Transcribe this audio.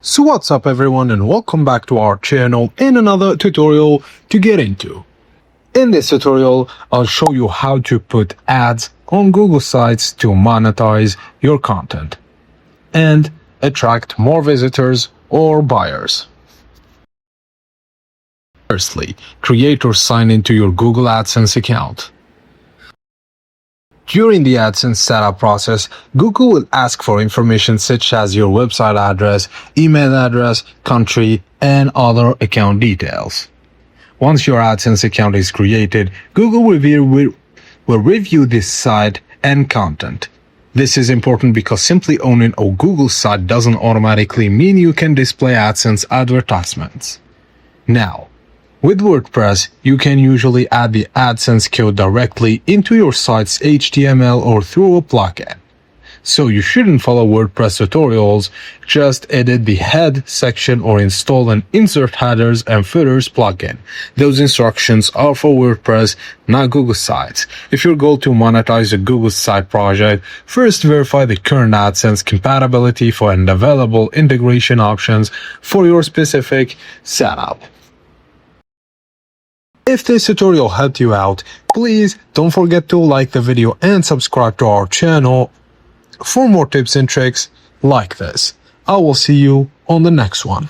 So what's up everyone, and welcome back to our channel in another tutorial to get into. In this tutorial, I'll show you how to put ads on Google Sites to monetize your content and attract more visitors or buyers. Firstly, create or sign into your Google AdSense account. During the AdSense setup process, Google will ask for information such as your website address, email address, country, and other account details. Once your AdSense account is created, Google will review this site and content. This is important because simply owning a Google site doesn't automatically mean you can display AdSense advertisements. Now, with WordPress, you can usually add the AdSense code directly into your site's HTML or through a plugin. So you shouldn't follow WordPress tutorials, just edit the head section or install an insert headers and footers plugin. Those instructions are for WordPress, not Google Sites. If your goal to monetize a Google site project, first verify the current AdSense compatibility and available integration options for your specific setup. If this tutorial helped you out, please don't forget to like the video and subscribe to our channel for more tips and tricks like this. I will see you on the next one.